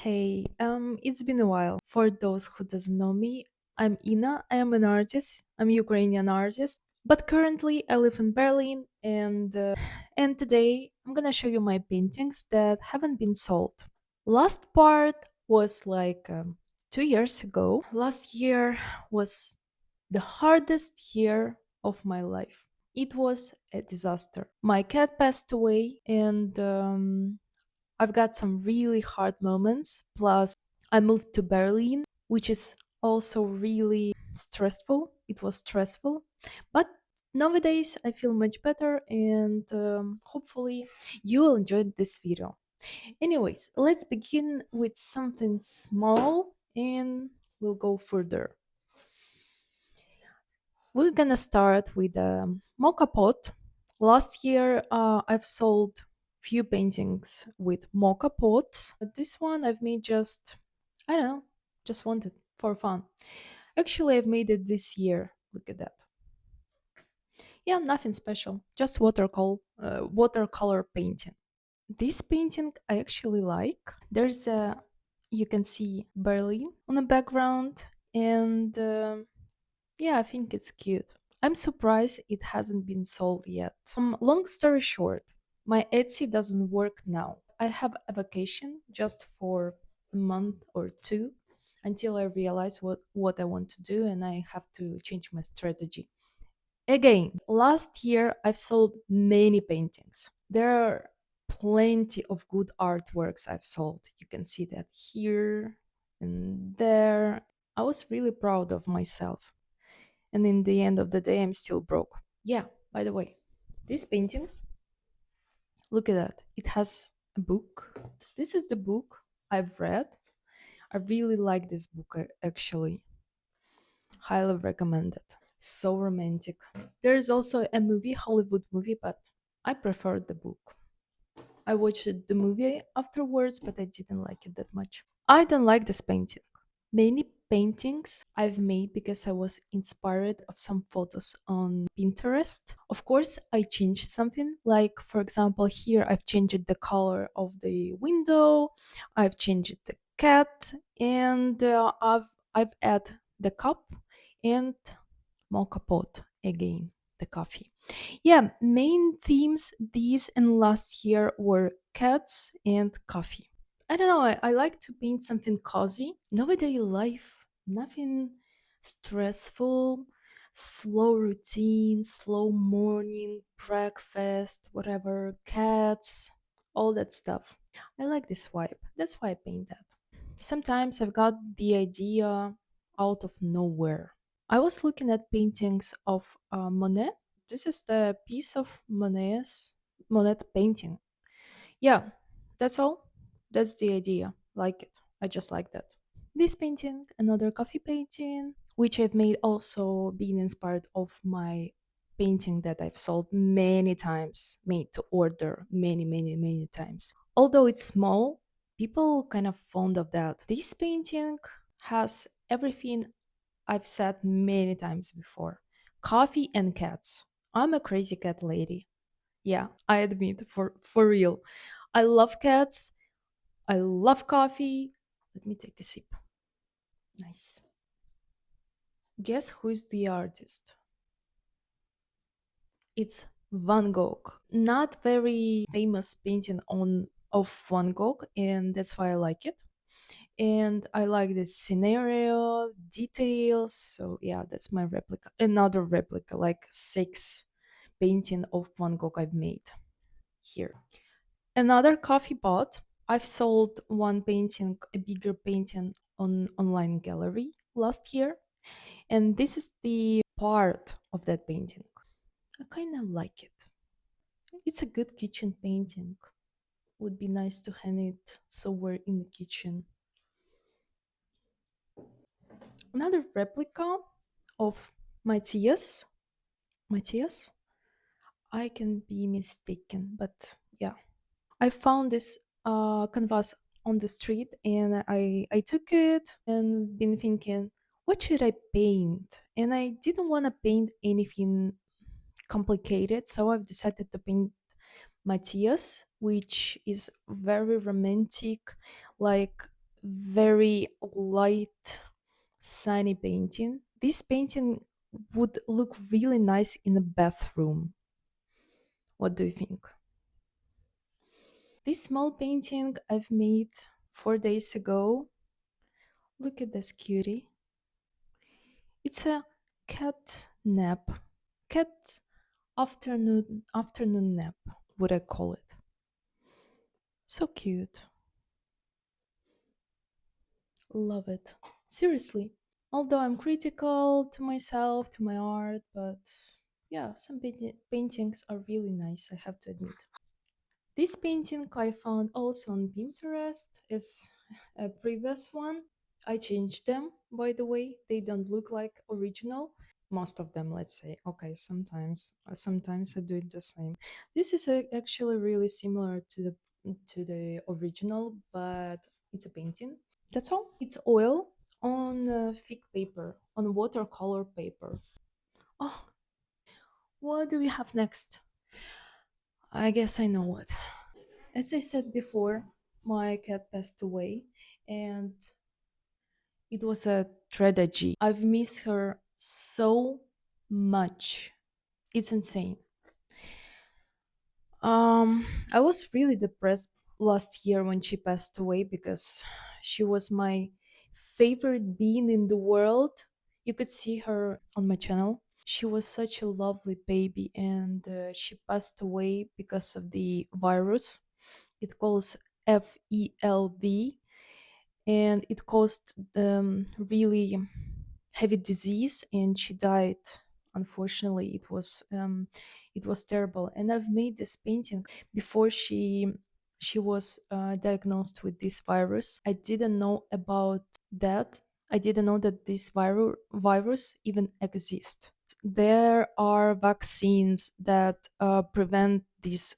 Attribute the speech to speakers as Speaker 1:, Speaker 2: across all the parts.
Speaker 1: Hey, it's been a while. For those who doesn't know me, I'm Ina. I am an artist. I'm Ukrainian artist, but currently I live in Berlin, and today I'm gonna show you my paintings that haven't been sold. Last part was like 2 years ago. Last year was the hardest year of my life. It was a disaster. My cat passed away, and I've got some really hard moments. Plus, I moved to Berlin, which is also really stressful. It was stressful. But nowadays, I feel much better, and hopefully, you will enjoy this video. Anyways, let's begin with something small and we'll go further. We're gonna start with a mocha pot. Last year, I've sold few paintings with mocha pots. This one I've made just, I don't know, just wanted for fun. Actually, I've made it this year. Look at that. Yeah, nothing special, just watercolor painting. This painting I actually like. There's a, you can see Berlin on the background, and yeah, I think it's cute. I'm surprised it hasn't been sold yet. Long story short, my Etsy doesn't work now. I have a vacation just for a month or two until I realize what I want to do and I have to change my strategy. Again, last year I've sold many paintings. There are plenty of good artworks I've sold. You can see that here and there. I was really proud of myself, and in the end of the day I'm still broke. Yeah, by the way, this painting, look at that, it has a book. This is the book I've read. I really like this book, actually. Highly recommended. So romantic. There's also a movie, Hollywood movie, but I prefer the book. I watched the movie afterwards, but I didn't like it that much. I don't like this painting. Many paintings I've made because I was inspired of some photos on Pinterest. Of course, I changed something. Like for example, here I've changed the color of the window, I've changed the cat, and I've added the cup and mocha pot again, the coffee. Yeah, main themes these and last year were cats and coffee. I don't know, I like to paint something cozy, nowadays life, nothing stressful, slow routine, slow morning, breakfast, whatever, cats, all that stuff. I like this vibe. That's why I paint that. Sometimes I've got the idea out of nowhere. I was looking at paintings of Monet. This is the piece of Monet painting. Yeah, that's all. That's the idea. Like it. I just like that. This painting, another coffee painting, which I've made also being inspired of my painting that I've sold many times, made to order many times. Although it's small, people kind of fond of that. This painting has everything I've said many times before. Coffee and cats. I'm a crazy cat lady. Yeah, I admit, for real. I love cats. I love coffee. Let me take a sip. Nice. Guess who is the artist? It's Van Gogh. Not very famous painting on of Van Gogh, and that's why I like it. And I like the scenario, details. So yeah, that's my replica. Another replica, like six painting of Van Gogh I've made here. Another coffee pot. I've sold one painting, a bigger painting on online gallery last year, and this is the part of that painting. I kind of like it. It's a good kitchen painting. Would be nice to hang it somewhere in the kitchen. Another replica of Matthias. Matthias? I can be mistaken, but yeah. I found this canvas on the street and I took it and been thinking, what should I paint? And I didn't want to paint anything complicated, so I've decided to paint Matthias, which is very romantic, like very light, sunny painting. This painting would look really nice in a bathroom. What do you think? This small painting I've made 4 days ago. Look at this cutie. It's a cat nap. Cat afternoon nap, would I call it. So cute. Love it. Seriously. Although I'm critical to myself, to my art, but yeah, some paintings are really nice, I have to admit. This painting I found also on Pinterest is a previous one. I changed them, by the way. They don't look like original. Most of them, let's say. Okay, sometimes I do it the same. This is actually really similar to the original, but it's a painting. That's all. It's oil on thick paper, on watercolor paper. Oh, what do we have next? I guess I know what. As I said before, my cat passed away, and it was a tragedy. I've missed her so much. It's insane. I was really depressed last year when she passed away because she was my favorite being in the world. You could see her on my channel. She was such a lovely baby, and she passed away because of the virus. It calls FELV, and it caused really heavy disease, and she died. Unfortunately, it was terrible. And I've made this painting before she was diagnosed with this virus. I didn't know about that. I didn't know that this virus even exists. There are vaccines that prevent this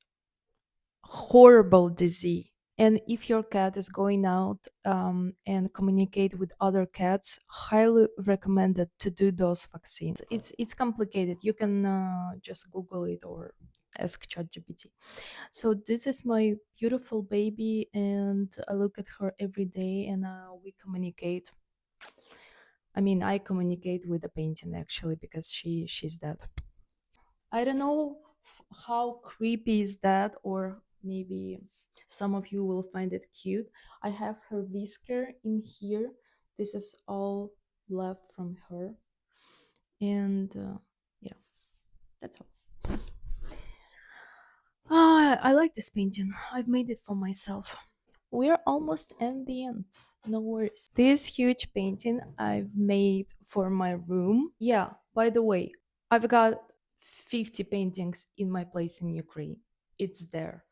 Speaker 1: horrible disease. And if your cat is going out and communicate with other cats, highly recommended to do those vaccines. It's complicated. You can just Google it or ask ChatGPT. So this is my beautiful baby, and I look at her every day, and we communicate. I mean, I communicate with the painting actually because she's dead. I don't know how creepy is that, or maybe some of you will find it cute. I have her whisker in here. This is all left from her, and yeah, that's all. I like this painting. I've made it for myself. We're almost at the end. No worries. This huge painting I've made for my room. Yeah, by the way, I've got 50 paintings in my place in Ukraine. It's there.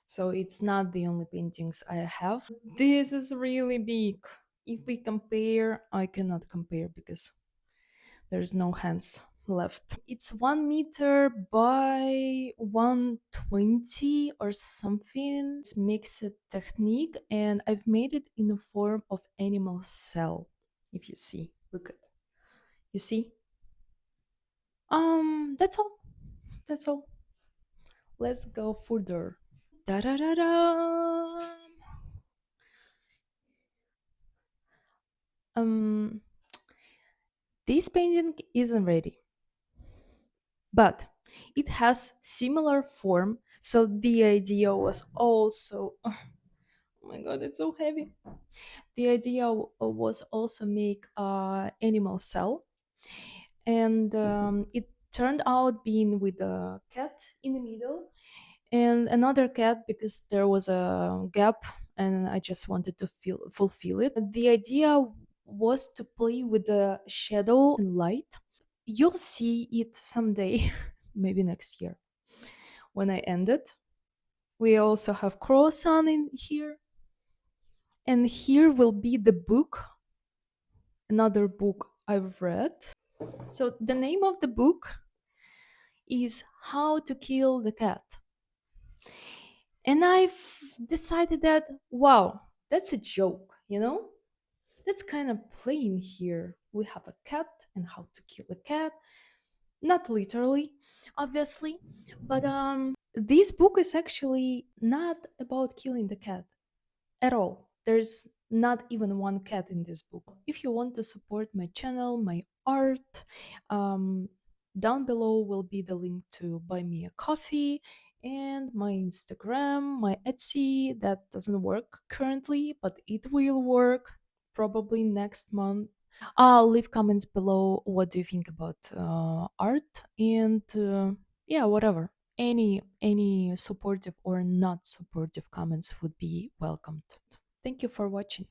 Speaker 1: So it's not the only paintings I have. This is really big. If we compare, I cannot compare because there's no hands left. It's 1 meter by 120 or something. It's mixed technique, and I've made it in the form of animal cell. If you see, look at, you see. That's all. That's all. Let's go further. Da da da da. Um, this painting isn't ready, but it has similar form. So the idea was also, oh my god, it's so heavy. The idea was also make a animal cell, and it turned out being with a cat in the middle and another cat because there was a gap and I just wanted to fulfill it. The idea was to play with the shadow and light. You'll see it someday, maybe next year when I end it. We also have croissant in here, and here will be the book, another book I've read. So the name of the book is How to Kill the Cat. And I've decided that, wow, that's a joke, you know? That's kind of plain here. We have a cat and how to kill a cat. Not literally, obviously, but this book is actually not about killing the cat at all. There's not even one cat in this book. If you want to support my channel, my art, um, down below will be the link to buy me a coffee and my Instagram, my Etsy. That doesn't work currently, but it will work probably next month. Leave comments below. What do you think about art? And yeah, whatever. Any supportive or not supportive comments would be welcomed. Thank you for watching.